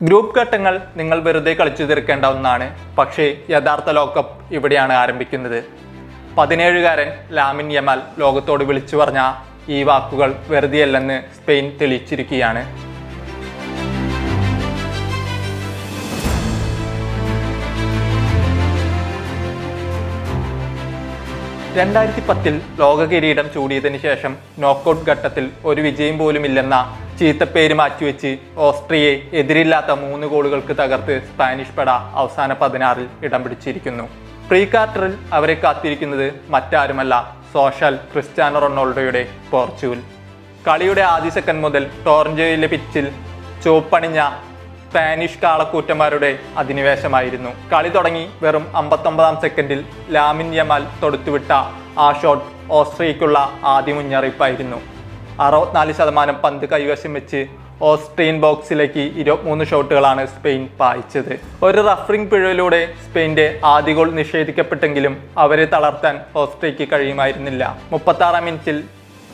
Group ഘട്ടങ്ങൾ നിങ്ങൾ വെറുതെ കളിച്ചു തീർക്കേണ്ട ഒന്നാണ്. പക്ഷേ യഥാർത്ഥ ലോകകപ്പ് ഇവിടെയാണ് ആരംഭിക്കുന്നത്. 17-കാരൻ ലാമിൻ യമാൽ ലോകത്തോട് വിളിച്ചു പറഞ്ഞ ഈ വാക്കുകൾ വെറുതെയല്ലെന്ന് സ്പെയിൻ തെളിയിച്ചിരിക്കുകയാണ്. '2010 ലോക കിരീടം ചൂടിയതിനു ശേഷം നോക്കൌട്ട് ഘട്ടത്തിൽ ഒരു വിജയം പോലുമില്ലെന്ന ചീത്തപ്പേര് മാറ്റിവെച്ച് ഓസ്ട്രിയയെ എതിരില്ലാത്ത 3 ഗോളുകൾക്ക് തകർത്ത് സ്പാനിഷ് പട അവസാന 16-ൽ ഇടം പിടിച്ചിരിക്കുന്നു. പ്രീ ക്വാർട്ടറിൽ അവരെ കാത്തിരിക്കുന്നത് മറ്റാരുമല്ല, സോഷ്യൽ ക്രിസ്ത്യാനോ റൊണാൾഡോയുടെ പോർച്ചുഗൽ. കളിയുടെ ആദ്യ സെക്കൻഡ് മുതൽ ടോറന്റോയിലെ പിച്ചിൽ ചുവപ്പണിഞ്ഞ സ്പാനിഷ് കാളക്കൂറ്റന്മാരുടെ അധിനിവേശമായിരുന്നു. കളി തുടങ്ങി വെറും 59-ാം സെക്കൻഡിൽ ലാമിൻ യമാൽ തൊടുത്തുവിട്ട ആ ഷോട്ട് ഓസ്ട്രിയയ്ക്കുള്ള ആദ്യ മുന്നറിയിപ്പായിരുന്നു. 64% പന്ത് കൈവശം വെച്ച് ഓസ്ട്രിയൻ ബോക്സിലേക്ക് 23 ഷോട്ടുകളാണ് സ്പെയിൻ പായിച്ചത്. ഒരു റഫറിംഗ് പിഴവിലൂടെ സ്പെയിന്റെ ആദ്യ ഗോൾ നിഷേധിക്കപ്പെട്ടെങ്കിലും അവരെ തളർത്താൻ ഓസ്ട്രിയയ്ക്ക് കഴിയുമായിരുന്നില്ല. 36-ാം മിനിറ്റിൽ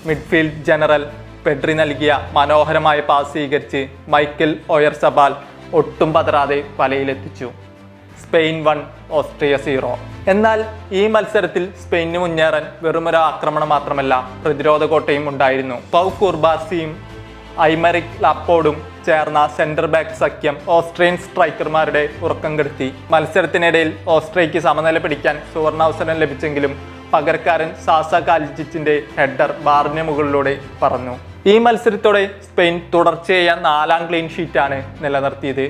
മിഡ്ഫീൽഡ് ജനറൽ പെഡ്രി നൽകിയ മനോഹരമായ പാസ് സ്വീകരിച്ച് മൈക്കൽ ഒയർസബാൽ ഒട്ടും പതറാതെ വലയിലെത്തിച്ചു. Spain 1 Austria 0. എന്നാൽ ഈ മത്സരത്തിൽ സ്പെയിനിന് മുന്നേറാൻ വെറുമൊരു ആക്രമണം മാത്രമല്ല, പ്രതിരോധ കോട്ടയും ഉണ്ടായിരുന്നു. പൗ കുർബാസിയും ഐമറിക് ലാപ്പോർഡും ചേർന്ന സെന്റർ ബാക്ക് സഖ്യം ഓസ്ട്രിയൻ സ്ട്രൈക്കർമാരുടെ ഉറക്കം കെടുത്തി. മത്സരത്തിനിടയിൽ ഓസ്ട്രിയയ്ക്ക് സമനില പിടിക്കാൻ സുവർണാവസരം ലഭിച്ചെങ്കിലും പകരക്കാരൻ സാസ കാലിച്ചിന്റെ ഹെഡർ ബാറിന് മുകളിലൂടെ പറന്നു. ഈ മത്സരത്തോടെ സ്പെയിൻ തുടർച്ചയായ 4ാം ക്ലീൻ ഷീറ്റാണ് നിലനിർത്തിയത്.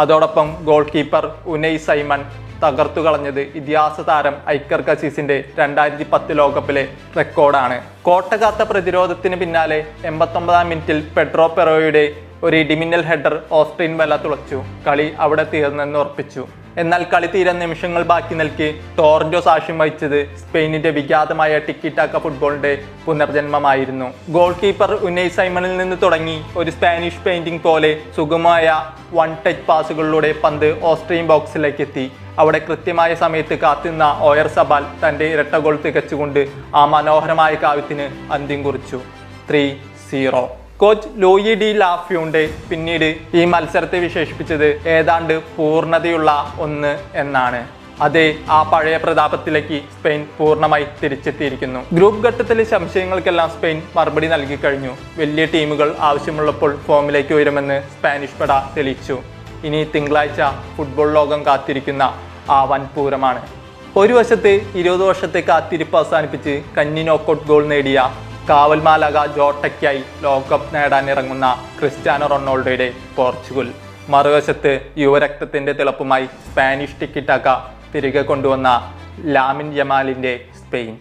അതോടൊപ്പം ഗോൾ കീപ്പർ ഉനൈ സൈമൺ തകർത്തു കളഞ്ഞത് ഇതിഹാസ താരം ഐക്കർ കസീസിന്റെ 2010 ലോകകപ്പിലെ റെക്കോർഡാണ്. കോട്ടകാത്ത പ്രതിരോധത്തിന് പിന്നാലെ 89-ാം മിനിറ്റിൽ പെഡ്രോ പെറോയുടെ ഒരു ഇടിമിന്നൽ ഹെഡർ ഓസ്ട്രിയൻ വല തുളച്ചു. കളി അവിടെ തീർന്നെന്ന് ഉറപ്പിച്ചു. എന്നാൽ കളി തീരാൻ നിമിഷങ്ങൾ ബാക്കി നിൽക്കെ ടോറന്റോ സാക്ഷ്യം വഹിച്ചത് സ്പെയിനിന്റെ വിഖ്യാതമായ ടിക്കി ടാക്ക ഫുട്ബോളിന്റെ പുനർജന്മമായിരുന്നു. ഗോൾ കീപ്പർ ഉനൈ സൈമണിൽ നിന്ന് തുടങ്ങി ഒരു സ്പാനിഷ് പെയിന്റിംഗ് പോലെ സുഗമമായ 1 ടച്ച് പാസുകളിലൂടെ പന്ത് ഓസ്ട്രിയൻ ബോക്സിലേക്ക് എത്തി. അവിടെ കൃത്യമായ സമയത്ത് കാത്തുനിന്ന ഓയർസബാൽ തന്റെ ഇരട്ട ഗോൾ തികച്ചുകൊണ്ട് ആ മനോഹരമായ കാവ്യത്തിന് അന്ത്യം കുറിച്ചു. 3-0. കോച്ച് ലൂയി ഡി ലാഫ്യൂണ്ടെ പിന്നീട് ഈ മത്സരത്തെ വിശേഷിപ്പിച്ചത് ഏതാണ്ട് പൂർണ്ണതയുള്ള ഒന്ന് എന്നാണ്. അതെ, ആ പഴയ പ്രതാപത്തിലേക്ക് സ്പെയിൻ പൂർണ്ണമായി തിരിച്ചെത്തിയിരിക്കുന്നു. ഗ്രൂപ്പ് ഘട്ടത്തിലെ സംശയങ്ങൾക്കെല്ലാം സ്പെയിൻ മറുപടി നൽകി കഴിഞ്ഞു. വലിയ ടീമുകൾ ആവശ്യമുള്ളപ്പോൾ ഫോമിലേക്ക് ഉയരുമെന്ന് സ്പാനിഷ് പട തെളിയിച്ചു. ഇനി തിങ്കളാഴ്ച ഫുട്ബോൾ ലോകം കാത്തിരിക്കുന്ന ആ വൻപൂരമാണ്. ഒരു വശത്ത് 20 വർഷത്തെ കാത്തിരിപ്പ് അവസാനിപ്പിച്ച് കന്നി നോക്കൌട്ട് ഗോൾ നേടിയ കാവൽ മാലാക ജോട്ടയ്ക്കായി ലോകകപ്പ് നേടാനിറങ്ങുന്ന ക്രിസ്ത്യാനോ റൊണാൾഡോയുടെ പോർച്ചുഗൽ. മറുവശത്ത് യുവരക്തത്തിന്റെ തിളപ്പുമായി സ്പാനിഷ് ടിക്കി ടാക്ക തിരികെ കൊണ്ടുവന്ന ലാമിൻ യമാലിന്റെ സ്പെയിൻ.